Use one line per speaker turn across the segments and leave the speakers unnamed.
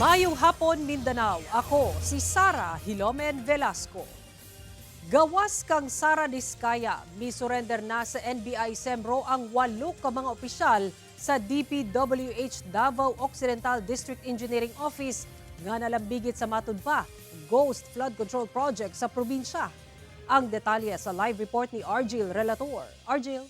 Mayong hapon, Mindanao. Ako, si Sara Hilomen Velasco. Gawas kang Sara Diskaya, misurrender na sa NBI Sembro ang 8 ka mga opisyal sa DPWH Davao Occidental District Engineering Office nga nalambigit sa matud pa Ghost Flood Control Project sa probinsya. Ang detalye sa live report ni Argil Relator. Argil.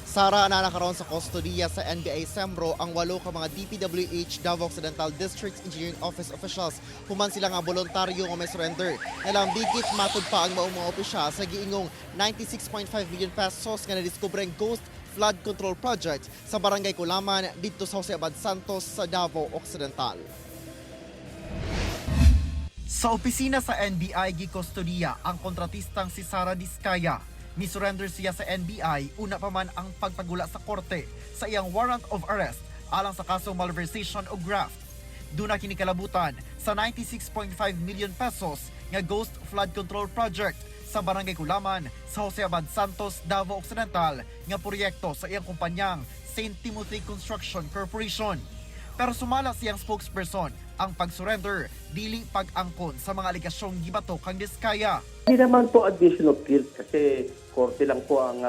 Sara, na nakaroon sa kustodiya sa NBI Sembro ang 8 ka mga DPWH Davao Occidental District Engineering Office officials. Human sila nga voluntaryo nga may surrender. Nalambigit matud pa ang maong mga opisyal sa giingong 96.5 million pesos nga nadiskubreng Ghost Flood Control Project sa Barangay Kulaman dito sa Jose Abad Santos sa Davao Occidental. Sa opisina sa NBI gikustodiya ang kontratistang si Sara Diskaya. Misurrender siya sa NBI una pa man ang pagpagula sa korte sa iyang warrant of arrest alang sa kasong malversation o graft. Duna kinikalabutan sa 96.5 million pesos nga Ghost Flood Control Project sa Barangay Kulaman sa Jose Abad Santos, Davao Occidental nga proyekto sa iyang kumpanyang St. Timothy Construction Corporation. Pero sumala siyang spokesperson ang pag-surrender dili pag-angkon sa mga aligasyong gibatok kang Diskaya.
Hindi naman po admission of guilt kasi korte lang po ang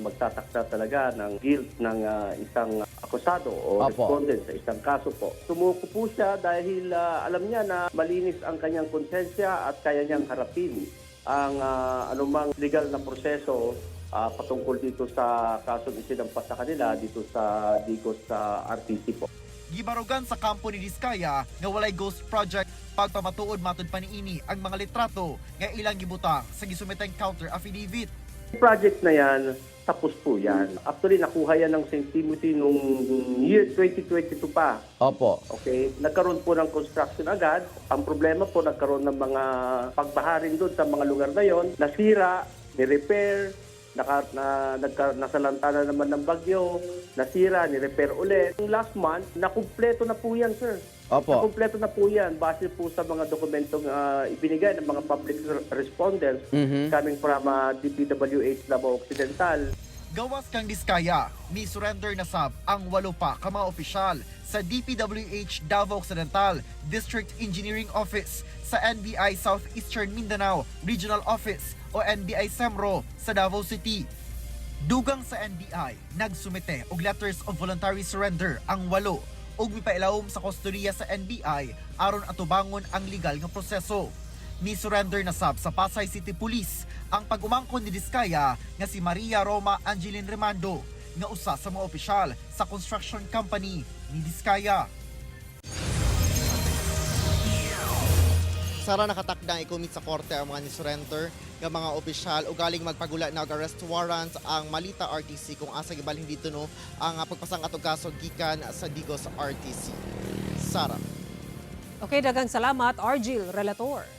magtatakda talaga ng guilt ng isang akusado o respondent sa isang kaso po. Sumuko po siya dahil alam niya na malinis ang kanyang konsensya at kaya niyang harapin ang anumang legal na proseso patungkol dito sa kasong isinampas sa kanila dito sa Digos sa RTC po.
Gibarugan sa kampo ni Diskaya nga walay ghost project pagpamatuod matud pa niini ang mga litrato nga ilang gibutang sa gisumeteng counter affidavit.
Project na yan, tapos po yan. Actually, nakuha yan ng St. Timothy noong year 2022 pa.
Opo.
Okay, nagkaroon po ng construction agad. Ang problema po, nagkaroon ng mga pagbaharin doon sa mga lugar na yon. Nasira, ni-repair, nasalanta na naman ng bagyo, nasira, ni-repair ulit. Last month, nakumpleto na po yan, sir.
Opo.
Nakumpleto na po yan base po sa mga dokumentong ibinigay ng mga public respondents coming from DPWH Davao Occidental.
Gawas kang Diskaya, mi-surrender na sab ang 8 pa ka mga opisyal sa DPWH Davao Occidental District Engineering Office sa NBI Southeastern Mindanao Regional Office o NBI Sembro sa Davao City. Dugang sa NBI, nagsumite og letters of voluntary surrender ang 8 ug mipailawom sa kustodiya sa NBI aron atubangon ang legal nga proseso. Ni-surrender na sab sa Pasay City Police ang pag-umangkon ni Diskaya nga si Maria Roma Angeline Remando nga usa sa mga opisyal sa construction company ni Diskaya. Sara, nakatakdang i-commit sa korte ang mga ni-surrender nga mga opisyal o galing magpagula na og arrest warrant ang Malita RTC kung asa gibalhin dito no ang pagpasang atong kaso gikan sa Digos RTC. Sara.
Okay, daghang salamat, Argil Relator.